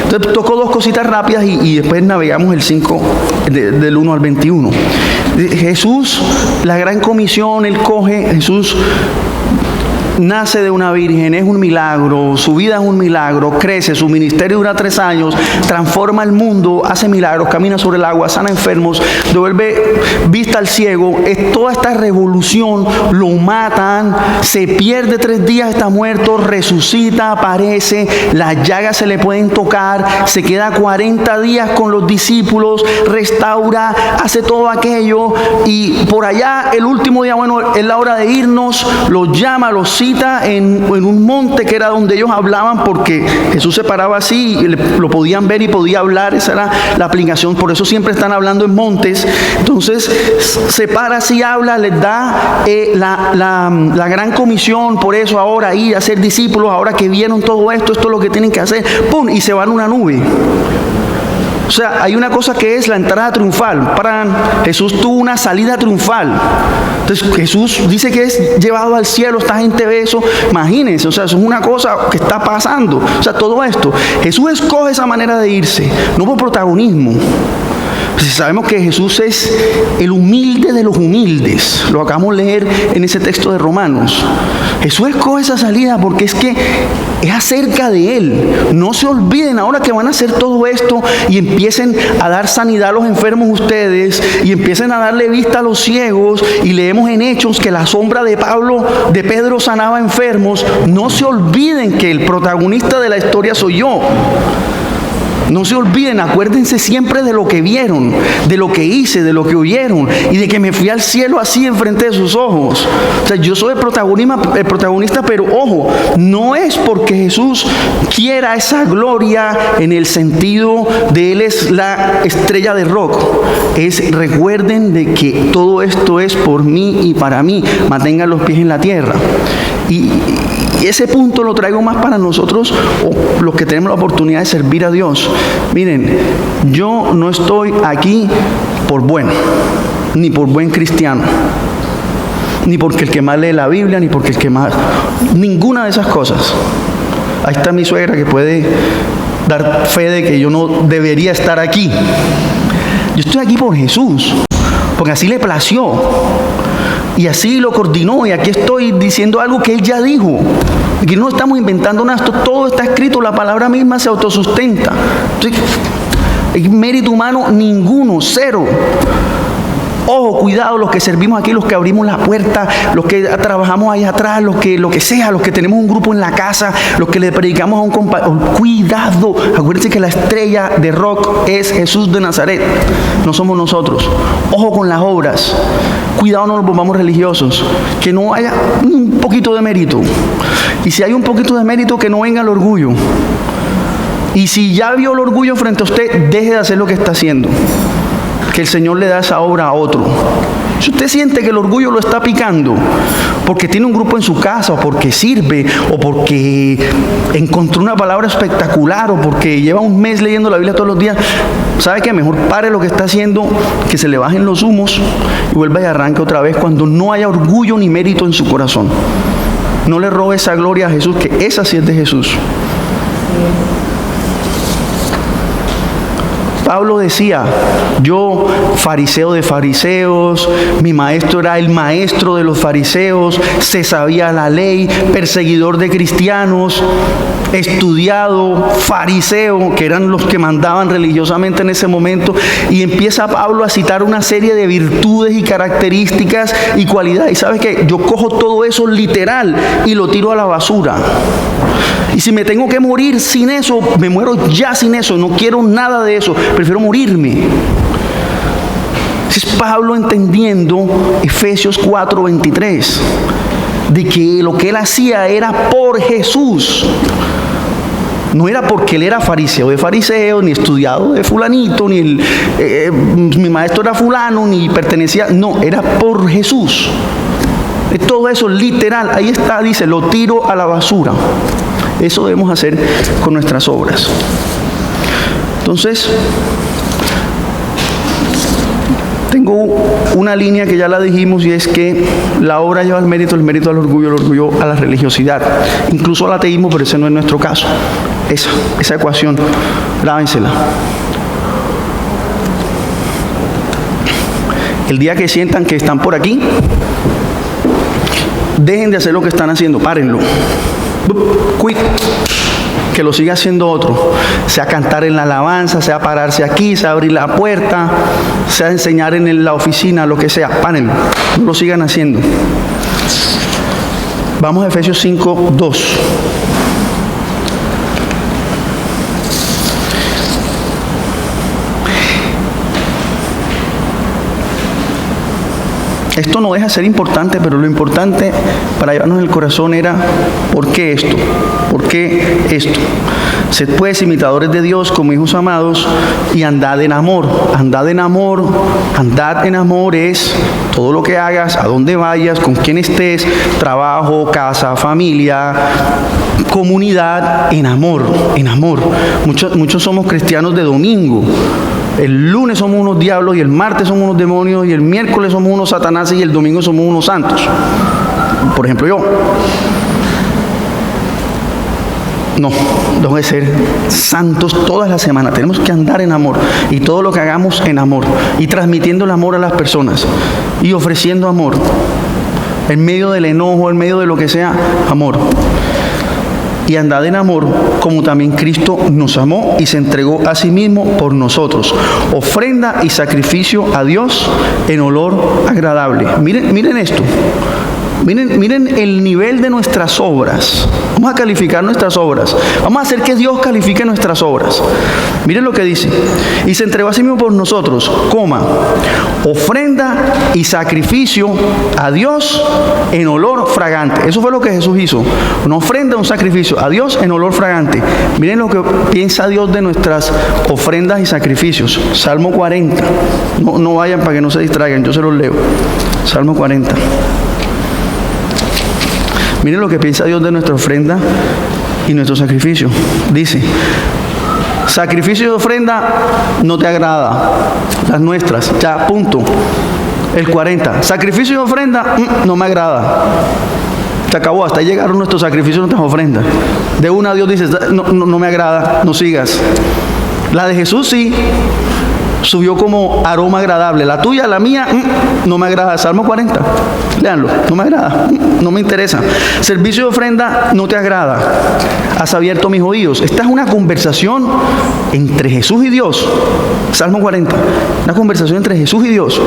Entonces, toco dos cositas rápidas y después navegamos el 5, del 1 al 21. Jesús, la gran comisión, Jesús nace de una virgen, es un milagro, su vida es un milagro, crece, su ministerio dura 3 años, transforma el mundo, hace milagros, camina sobre el agua, sana enfermos, devuelve vista al ciego. Es toda esta revolución, lo matan, se pierde 3 días, está muerto, resucita, aparece, las llagas se le pueden tocar, se queda 40 días con los discípulos, restaura, hace todo aquello, y por allá el último día, bueno, es la hora de irnos, los llama, los cita en un monte que era donde ellos hablaban, porque Jesús se paraba así y lo podían ver y podía hablar. Esa era la aplicación, por eso siempre están hablando en montes. Entonces se para así, habla, les da la gran comisión. Por eso ahora ir a ser discípulos, ahora que vieron todo esto, esto es lo que tienen que hacer, ¡pum!, y se van en una nube. O sea, hay una cosa que es la entrada triunfal. Jesús tuvo una salida triunfal. Entonces Jesús dice que es llevado al cielo. Esta gente ve eso. Imagínense, o sea, eso es una cosa que está pasando. O sea, todo esto. Jesús escoge esa manera de irse, no por protagonismo. Pues sabemos que Jesús es el humilde de los humildes. Lo acabamos de leer en ese texto de Romanos. Jesús escoge esa salida porque es que es acerca de Él. No se olviden ahora que van a hacer todo esto y empiecen a dar sanidad a los enfermos ustedes y empiecen a darle vista a los ciegos, y leemos en Hechos que la sombra de Pedro sanaba enfermos. No se olviden que el protagonista de la historia soy yo. No se olviden, acuérdense siempre de lo que vieron, de lo que hice, de lo que oyeron y de que me fui al cielo así enfrente de sus ojos. O sea, yo soy el protagonista, pero ojo, no es porque Jesús quiera esa gloria en el sentido de Él es la estrella de rock. Recuerden de que todo esto es por mí y para mí. Mantengan los pies en la tierra. Y ese punto lo traigo más para nosotros, o los que tenemos la oportunidad de servir a Dios. Miren, yo no estoy aquí por bueno, ni por buen cristiano, ni porque el que más lee la Biblia, ni porque el que más... Ninguna de esas cosas. Ahí está mi suegra que puede dar fe de que yo no debería estar aquí. Yo estoy aquí por Jesús, porque así le plació. Y así lo coordinó, y aquí estoy diciendo algo que Él ya dijo. Aquí no estamos inventando nada, todo está escrito, la palabra misma se autosustenta. Entonces, el mérito humano ninguno, cero. Ojo, cuidado, los que servimos aquí, los que abrimos la puerta, los que trabajamos ahí atrás, lo que sea, los que tenemos un grupo en la casa, los que le predicamos a un compañero. Cuidado, acuérdense que la estrella de rock es Jesús de Nazaret, no somos nosotros. Ojo con las obras, cuidado, no nos volvamos religiosos, que no haya un poquito de mérito. Y si hay un poquito de mérito, que no venga el orgullo. Y si ya vio el orgullo frente a usted, deje de hacer lo que está haciendo, que el Señor le da esa obra a otro. Si usted siente que el orgullo lo está picando porque tiene un grupo en su casa, o porque sirve, o porque encontró una palabra espectacular, o porque lleva un mes leyendo la Biblia todos los días, ¿sabe qué? Mejor pare lo que está haciendo, que se le bajen los humos y vuelva y arranque otra vez cuando no haya orgullo ni mérito en su corazón. No le robe esa gloria a Jesús, que esa sí es de Jesús. Pablo decía, yo fariseo de fariseos, mi maestro era el maestro de los fariseos, se sabía la ley, perseguidor de cristianos, estudiado, fariseo, que eran los que mandaban religiosamente en ese momento, y empieza Pablo a citar una serie de virtudes y características y cualidades. Y ¿sabes qué? Yo cojo todo eso literal y lo tiro a la basura. Y si me tengo que morir sin eso, me muero ya sin eso. No quiero nada de eso. Prefiero morirme. Ese es Pablo entendiendo Efesios 4:23. De que lo que él hacía era por Jesús. No era porque él era fariseo de fariseos, ni estudiado de fulanito, ni mi maestro era fulano, ni pertenecía. No, era por Jesús. Todo eso literal, ahí está, dice, lo tiro a la basura. Eso debemos hacer con nuestras obras. Entonces, tengo una línea que ya la dijimos, y es que la obra lleva al mérito, el mérito al orgullo, el orgullo a la religiosidad, incluso al ateísmo, pero ese no es nuestro caso. Esa ecuación, grábensela. El día que sientan que están por aquí, dejen de hacer lo que están haciendo, párenlo. Quit. Que lo siga haciendo otro, sea cantar en la alabanza, sea pararse aquí, sea abrir la puerta, sea enseñar en la oficina, lo que sea, párenlo, no lo sigan haciendo. Vamos a Efesios 5:2. Esto no deja de ser importante, pero lo importante para llevarnos en el corazón era, ¿por qué esto? ¿Por qué esto? Sed pues imitadores de Dios como hijos amados y andad en amor. Andad en amor. Andad en amor es todo lo que hagas, a dónde vayas, con quién estés, trabajo, casa, familia, comunidad, en amor, en amor. Muchos somos cristianos de domingo. El lunes somos unos diablos, y el martes somos unos demonios, y el miércoles somos unos satanáses, y el domingo somos unos santos. Por ejemplo, yo. No, debo de ser santos todas las semanas. Tenemos que andar en amor, y todo lo que hagamos en amor, y transmitiendo el amor a las personas, y ofreciendo amor. En medio del enojo, en medio de lo que sea, amor. Y andad en amor, como también Cristo nos amó y se entregó a sí mismo por nosotros. Ofrenda y sacrificio a Dios en olor agradable. Miren esto. Miren el nivel de nuestras obras. Vamos a calificar nuestras obras. Vamos a hacer que Dios califique nuestras obras. Miren lo que dice. Y se entregó a sí mismo por nosotros, ofrenda y sacrificio a Dios en olor fragante. Eso fue lo que Jesús hizo. Una ofrenda, un sacrificio a Dios en olor fragante. Miren lo que piensa Dios de nuestras ofrendas y sacrificios. Salmo 40. No vayan para que no se distraigan, yo se los leo. Salmo 40. Miren lo que piensa Dios de nuestra ofrenda y nuestro sacrificio. Dice: sacrificio y ofrenda no te agrada, las nuestras, ya, punto. El 40, sacrificio y ofrenda no me agrada. Se acabó, hasta ahí llegaron nuestros sacrificios y nuestras ofrendas. De una Dios dice: no me agrada, no sigas. La de Jesús sí, subió como aroma agradable. La tuya, la mía, no me agrada. Salmo 40, léanlo, no me agrada, no me interesa. Servicio de ofrenda no te agrada. Has abierto mis oídos. Esta es una conversación entre Jesús y Dios. Salmo 40, una conversación entre Jesús y Dios.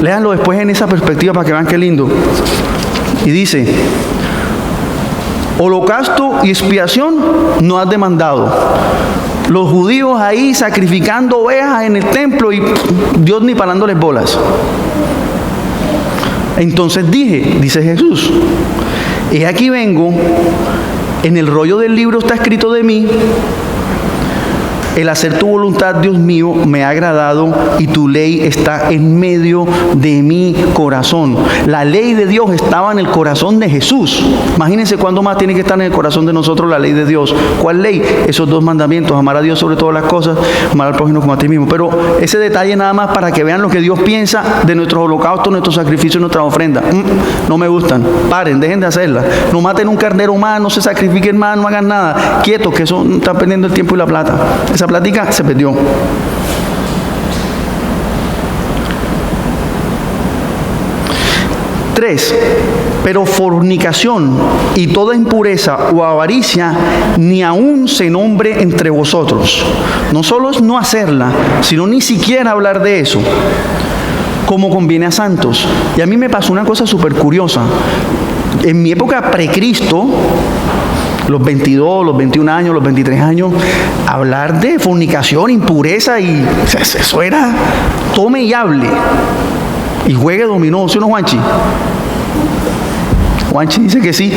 Léanlo después en esa perspectiva para que vean qué lindo. Y dice: holocausto y expiación no has demandado. Los judíos ahí sacrificando ovejas en el templo y Dios ni parándoles bolas. Entonces dije, dice Jesús: he aquí vengo, en el rollo del libro está escrito de mí, el hacer tu voluntad, Dios mío, me ha agradado, y tu ley está en medio de mi corazón. La ley de Dios estaba en el corazón de Jesús. Imagínense cuándo más tiene que estar en el corazón de nosotros la ley de Dios. ¿Cuál ley? Esos dos mandamientos: amar a Dios sobre todas las cosas, amar al prójimo como a ti mismo. Pero ese detalle nada más para que vean lo que Dios piensa de nuestros holocaustos, nuestros sacrificios, nuestras ofrendas. No me gustan. Paren, dejen de hacerlas. No maten un carnero más, no se sacrifiquen más, no hagan nada. Quietos, que eso están perdiendo el tiempo y la plata. Esa plática se perdió. Tres, pero fornicación y toda impureza o avaricia ni aún se nombre entre vosotros. No solo es no hacerla, sino ni siquiera hablar de eso, como conviene a santos. Y a mí me pasó una cosa súper curiosa. En mi época precristo, los 22, los 21 años, los 23 años, hablar de fornicación, impureza, y eso era tome y hable y juegue dominó. ¿Sí o no, Juanchi? Juanchi dice que sí.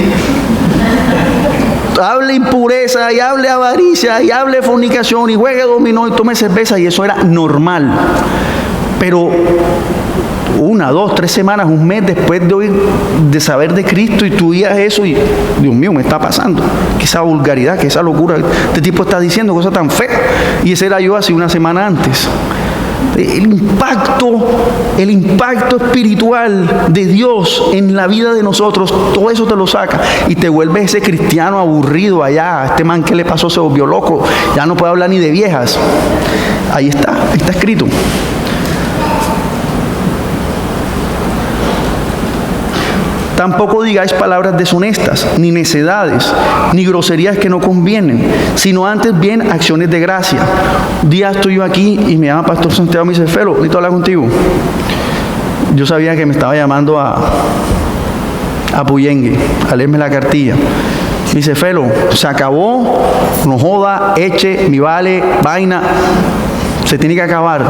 Hable impureza y hable avaricia y hable fornicación y juegue dominó y tome cerveza, y eso era normal. Pero 1, 2, 3 semanas, un mes después de saber de Cristo, y tú oías eso y Dios mío, me está pasando, que esa vulgaridad, que esa locura, este tipo está diciendo cosas tan feas. Y ese era yo hace una semana antes. El impacto espiritual de Dios en la vida de nosotros, todo eso te lo saca y te vuelves ese cristiano aburrido allá. Este man, ¿qué le pasó? Se volvió loco, ya no puede hablar ni de viejas. Ahí está escrito. Tampoco digáis palabras deshonestas, ni necedades, ni groserías que no convienen, sino antes bien acciones de gracia. Un día estoy yo aquí y me llama Pastor Santiago y me dice: Felo, necesito hablar contigo. Yo sabía que me estaba llamando a Puyengue, a leerme la cartilla. Me dice: Felo, se acabó, no joda, eche, mi vale, vaina, se tiene que acabar.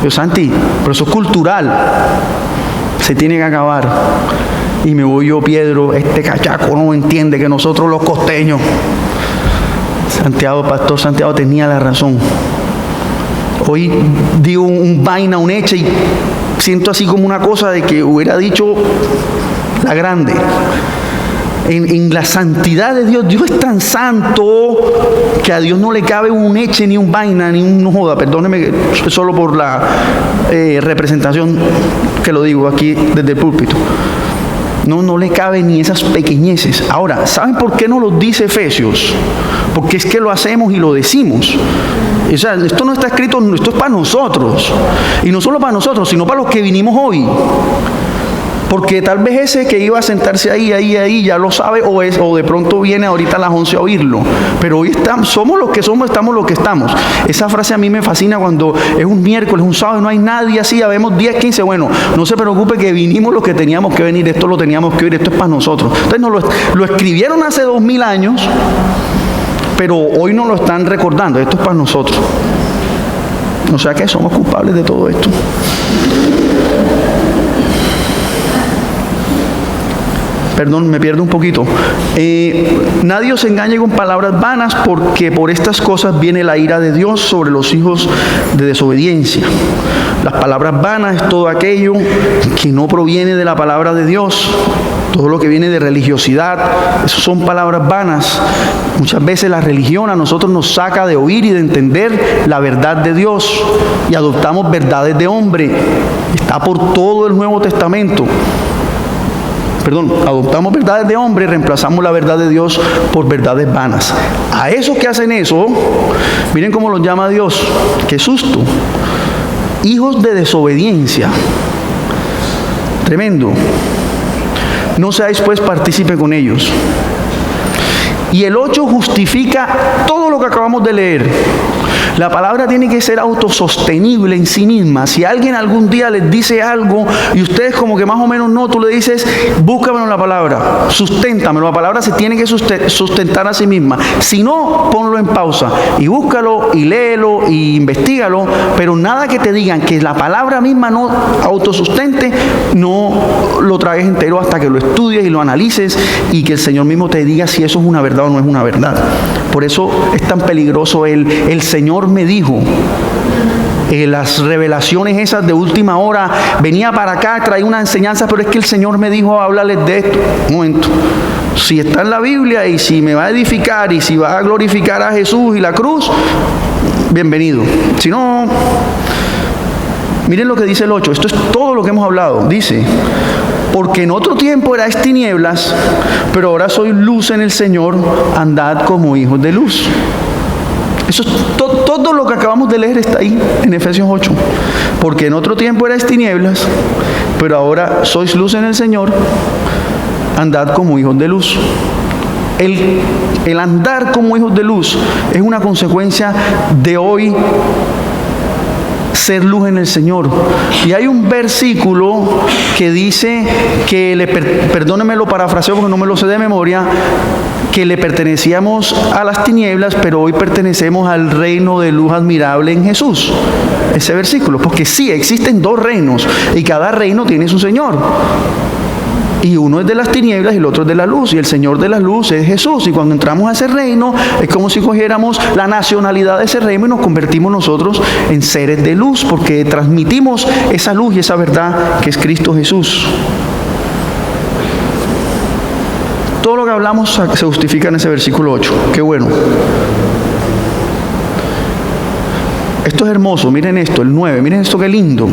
Yo: Santi, pero eso es cultural, se tiene que acabar. Y me voy yo: Pedro, este cachaco no entiende que nosotros los costeños. Pastor Santiago tenía la razón. Hoy digo un vaina, un eche, y siento así como una cosa de que hubiera dicho la grande. En la santidad de Dios, Dios es tan santo que a Dios no le cabe un eche, ni un vaina, ni un no joda. Perdóneme solo por la representación que lo digo aquí desde el púlpito. No le cabe ni esas pequeñeces. Ahora, ¿saben por qué no lo dice Efesios? Porque es que lo hacemos y lo decimos. O sea, esto no está escrito, esto es para nosotros. Y no solo para nosotros, sino para los que vinimos hoy. Porque tal vez ese que iba a sentarse ahí, ya lo sabe, o de pronto viene ahorita a las 11 a oírlo. Pero hoy somos los que somos, estamos los que estamos. Esa frase a mí me fascina cuando es un miércoles, un sábado, no hay nadie así, ya vemos 10, 15, bueno, no se preocupe que vinimos los que teníamos que venir, esto lo teníamos que oír, esto es para nosotros. Entonces lo escribieron hace 2000 años, pero hoy no lo están recordando, esto es para nosotros. O sea que somos culpables de todo esto. Perdón, me pierdo un poquito. Nadie os engañe con palabras vanas, porque por estas cosas viene la ira de Dios sobre los hijos de desobediencia. Las palabras vanas es todo aquello que no proviene de la palabra de Dios. Todo lo que viene de religiosidad, eso son palabras vanas. Muchas veces la religión a nosotros nos saca de oír y de entender la verdad de Dios y adoptamos verdades de hombre. Está por todo el Nuevo Testamento. Adoptamos verdades de hombre y reemplazamos la verdad de Dios por verdades vanas. A esos que hacen eso, miren cómo los llama Dios. ¡Qué susto! Hijos de desobediencia. Tremendo. No seáis pues partícipe con ellos. Y el 8 justifica todo lo que acabamos de leer. La palabra tiene que ser autosostenible en sí misma. Si alguien algún día les dice algo y ustedes como que más o menos no, tú le dices, búscamelo en la palabra, susténtamelo. La palabra se tiene que sustentar a sí misma. Si no, ponlo en pausa y búscalo y léelo y investígalo, pero nada que te digan que la palabra misma no autosustente, no lo tragues entero hasta que lo estudies y lo analices y que el Señor mismo te diga si eso es una verdad o no es una verdad. Por eso es tan peligroso el Señor me dijo. Las revelaciones esas de última hora, venía para acá, traía una enseñanza, pero es que el Señor me dijo, háblales de esto. Un momento, si está en la Biblia y si me va a edificar y si va a glorificar a Jesús y la cruz, bienvenido. Si no, miren lo que dice el 8, esto es todo lo que hemos hablado. Dice, porque en otro tiempo erais tinieblas, pero ahora sois luz en el Señor, andad como hijos de luz. Eso es todo lo que acabamos de leer está ahí en Efesios 8. Porque en otro tiempo erais tinieblas, pero ahora sois luz en el Señor, andad como hijos de luz. El andar como hijos de luz es una consecuencia de hoy ser luz en el Señor. Y hay un versículo que dice que, perdónenme lo parafraseo porque no me lo sé de memoria, que le pertenecíamos a las tinieblas, pero hoy pertenecemos al reino de luz admirable en Jesús. Ese versículo, porque sí, existen dos reinos y cada reino tiene su Señor. Y uno es de las tinieblas y el otro es de la luz. Y el Señor de la luz es Jesús. Y cuando entramos a ese reino, es como si cogiéramos la nacionalidad de ese reino y nos convertimos nosotros en seres de luz, porque transmitimos esa luz y esa verdad que es Cristo Jesús. Todo lo que hablamos se justifica en ese versículo 8. Qué bueno. Esto es hermoso. Miren esto, el 9. Miren esto, qué lindo.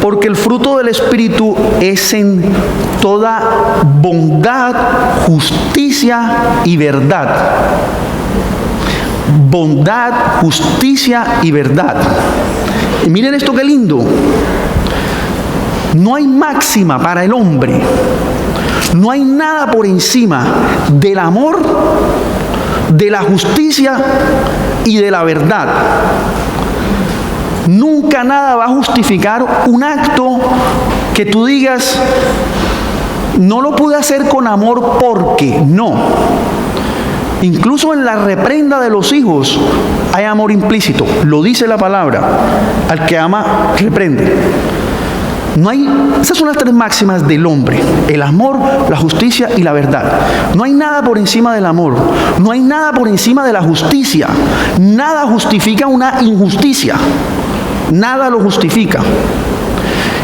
Porque el fruto del Espíritu es en toda bondad, justicia y verdad. Bondad, justicia y verdad. Y miren esto qué lindo. No hay máxima para el hombre. No hay nada por encima del amor, de la justicia y de la verdad. Nunca nada va a justificar un acto que tú digas, no lo pude hacer con amor porque no. Incluso en la reprenda de los hijos hay amor implícito. Lo dice la palabra. Al que ama, reprende. No hay, esas son las tres máximas del hombre: el amor, la justicia y la verdad. No hay nada por encima del amor, no hay nada por encima de la justicia. Nada justifica una injusticia, nada lo justifica,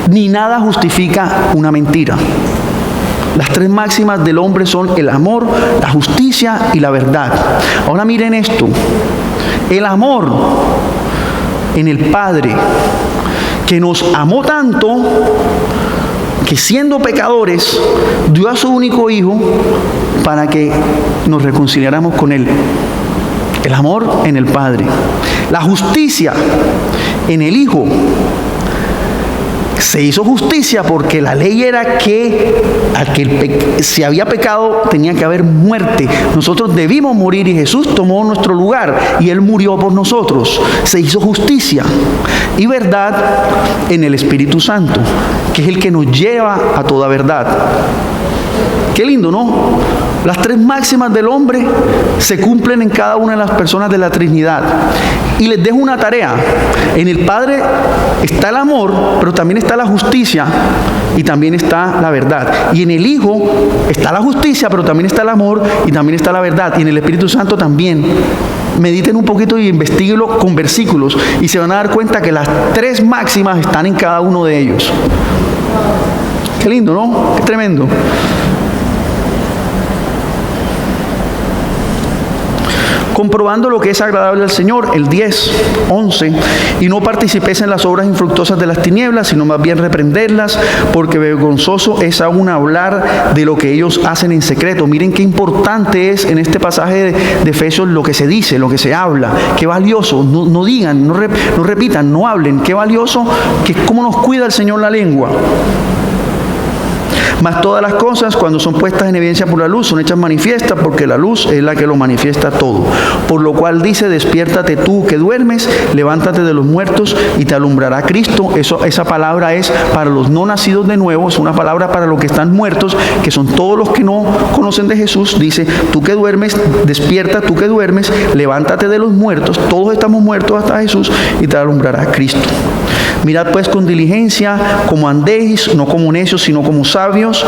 ni nada justifica una mentira. Las tres máximas del hombre son el amor, la justicia y la verdad. Ahora miren esto: el amor en el Padre, que nos amó tanto que siendo pecadores dio a su único Hijo para que nos reconciliáramos con Él. El amor en el Padre, la justicia en el Hijo, Se hizo justicia porque la ley era que si había pecado tenía que haber muerte. Nosotros debimos morir y Jesús tomó nuestro lugar y Él murió por nosotros. Se hizo justicia y verdad en el Espíritu Santo, que es el que nos lleva a toda verdad. Qué lindo, ¿no? Las tres máximas del hombre se cumplen en cada una de las personas de la Trinidad. Y les dejo una tarea. En el Padre está el amor, pero también está la justicia y también está la verdad. Y en el Hijo está la justicia, pero también está el amor y también está la verdad. Y en el Espíritu Santo también. Mediten un poquito y investiguenlo con versículos y se van a dar cuenta que las tres máximas están en cada uno de ellos. Qué lindo, ¿no? Qué tremendo. Comprobando lo que es agradable al Señor, el 10:11, y no participéis en las obras infructuosas de las tinieblas, sino más bien reprenderlas, porque vergonzoso es aún hablar de lo que ellos hacen en secreto. Miren qué importante es en este pasaje de Efesios lo que se dice, lo que se habla, qué valioso. No digan, no repitan, no hablen, qué valioso, que cómo nos cuida el Señor la lengua. Mas todas las cosas, cuando son puestas en evidencia por la luz, son hechas manifiestas, porque la luz es la que lo manifiesta todo. Por lo cual dice, despiértate tú que duermes, levántate de los muertos y te alumbrará Cristo. Esa palabra es para los no nacidos de nuevo, es una palabra para los que están muertos, que son todos los que no conocen de Jesús. Dice, tú que duermes, despierta, tú que duermes, levántate de los muertos. Todos estamos muertos hasta Jesús y te alumbrará Cristo. Mirad pues con diligencia como andéis, no como necios, sino como sabios,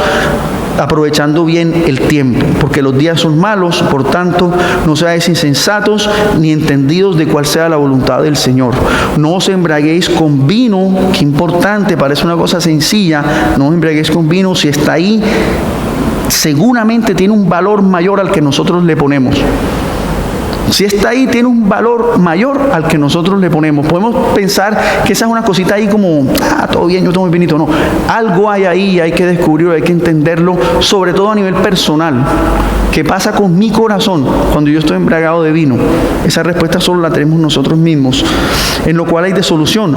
aprovechando bien el tiempo, porque los días son malos. Por tanto, no seáis insensatos ni entendidos de cuál sea la voluntad del Señor. No os embriaguéis con vino, qué importante, parece una cosa sencilla. No os embriaguéis con vino, si está ahí, seguramente tiene un valor mayor al que nosotros le ponemos. Si está ahí, tiene un valor mayor al que nosotros le ponemos. Podemos pensar que esa es una cosita ahí como, todo bien, yo tomo el vinito. No, algo hay ahí, hay que descubrirlo, hay que entenderlo, sobre todo a nivel personal. ¿Qué pasa con mi corazón cuando yo estoy embriagado de vino? Esa respuesta solo la tenemos nosotros mismos. En lo cual hay de solución,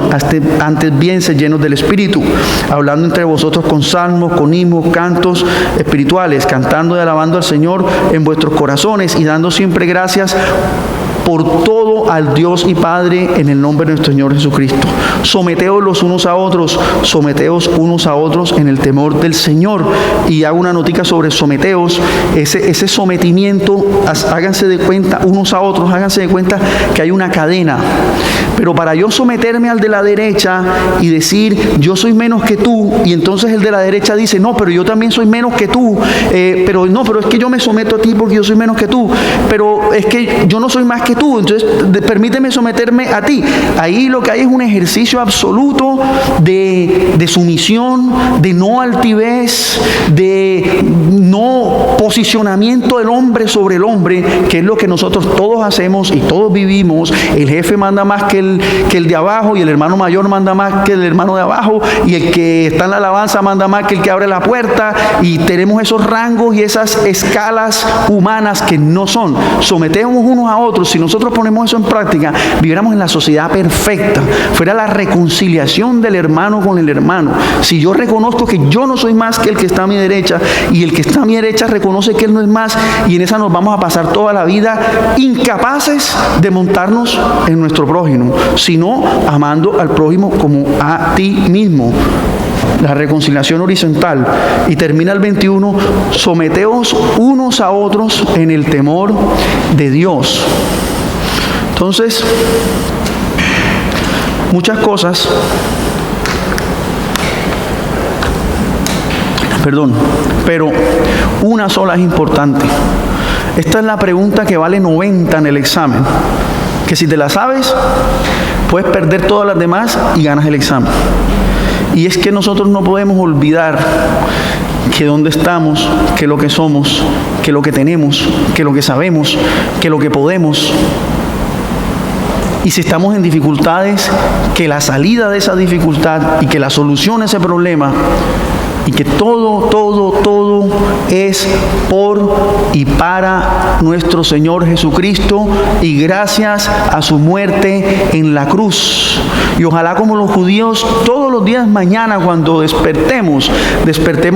antes bien se llenos del Espíritu, hablando entre vosotros con salmos, con himnos, cantos espirituales, cantando y alabando al Señor en vuestros corazones y dando siempre gracias por todo al Dios y Padre en el nombre de nuestro Señor Jesucristo. Someteos los unos a otros, someteos unos a otros en el temor del Señor. Y hago una notica sobre someteos, ese sometimiento, háganse de cuenta unos a otros, háganse de cuenta que hay una cadena. Pero para yo someterme al de la derecha y decir, yo soy menos que tú, y entonces el de la derecha dice, no, pero yo también soy menos que tú, pero es que yo me someto a ti porque yo soy menos que tú, pero es que yo no soy más que tú, entonces permíteme someterme a ti. Ahí lo que hay es un ejercicio absoluto de sumisión, de no altivez, de no posicionamiento del hombre sobre el hombre, que es lo que nosotros todos hacemos y todos vivimos. El jefe manda más que el de abajo, y el hermano mayor manda más que el hermano de abajo, y el que está en la alabanza manda más que el que abre la puerta, y tenemos esos rangos y esas escalas humanas que no son. Sometemos unos a otros. Si nosotros ponemos eso en práctica, viviéramos en la sociedad perfecta, fuera la reconciliación del hermano con el hermano. Si yo reconozco que yo no soy más que el que está a mi derecha, y el que está a mi derecha reconoce que él no es más, y en esa nos vamos a pasar toda la vida incapaces de montarnos en nuestro prójimo, sino amando al prójimo como a ti mismo. La reconciliación horizontal. Y termina el 21, someteos unos a otros en el temor de Dios. Entonces, muchas cosas, pero una sola es importante. Esta es la pregunta que vale 90 en el examen, que si te la sabes, puedes perder todas las demás y ganas el examen. Y es que nosotros no podemos olvidar que dónde estamos, que lo que somos, que lo que tenemos, que lo que sabemos, que lo que podemos. Y si estamos en dificultades, que la salida de esa dificultad y que la solución a ese problema y que todo es por y para nuestro Señor Jesucristo y gracias a su muerte en la cruz. Y ojalá, como los judíos, todos los días mañana cuando despertemos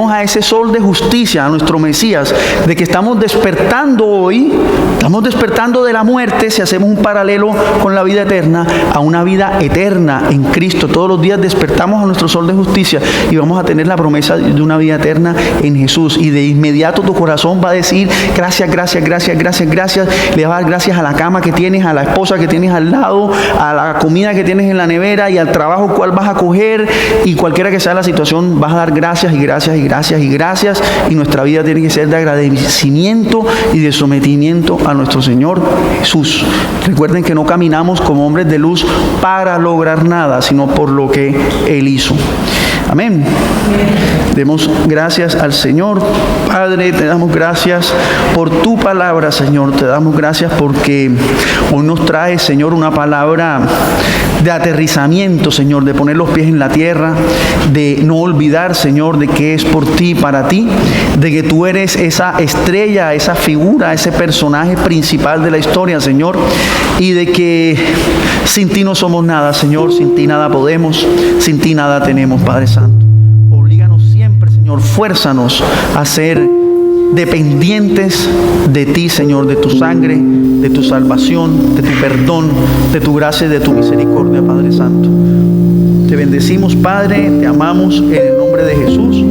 a ese sol de justicia, a nuestro Mesías, de que estamos despertando hoy, estamos despertando de la muerte, si hacemos un paralelo con la vida eterna, a una vida eterna en Cristo. Todos los días despertamos a nuestro sol de justicia y vamos a tener la promesa de una vida eterna en Jesús. Y de inmediato tu corazón va a decir gracias, gracias, gracias, gracias, gracias. Le vas a dar gracias a la cama que tienes, a la esposa que tienes al lado, a la comida que tienes en la nevera y al trabajo cual vas a coger, y cualquiera que sea la situación vas a dar gracias y gracias y gracias y gracias. Y nuestra vida tiene que ser de agradecimiento y de sometimiento a nuestro Señor Jesús. Recuerden que no caminamos como hombres de luz para lograr nada, sino por lo que Él hizo. Amén. Demos gracias al Señor. Padre, te damos gracias por tu palabra, Señor. Te damos gracias porque hoy nos trae, Señor, una palabra de aterrizamiento, Señor, de poner los pies en la tierra, de no olvidar, Señor, de que es por ti, para ti, de que tú eres esa estrella, esa figura, ese personaje principal de la historia, Señor, y de que sin ti no somos nada, Señor, sin ti nada podemos, sin ti nada tenemos, Padre Santo. Oblíganos siempre, Señor, fuérzanos a ser dependientes de ti, Señor, de tu sangre, de tu salvación, de tu perdón, de tu gracia y de tu misericordia, Padre Santo. Te bendecimos, Padre, te amamos en el nombre de Jesús.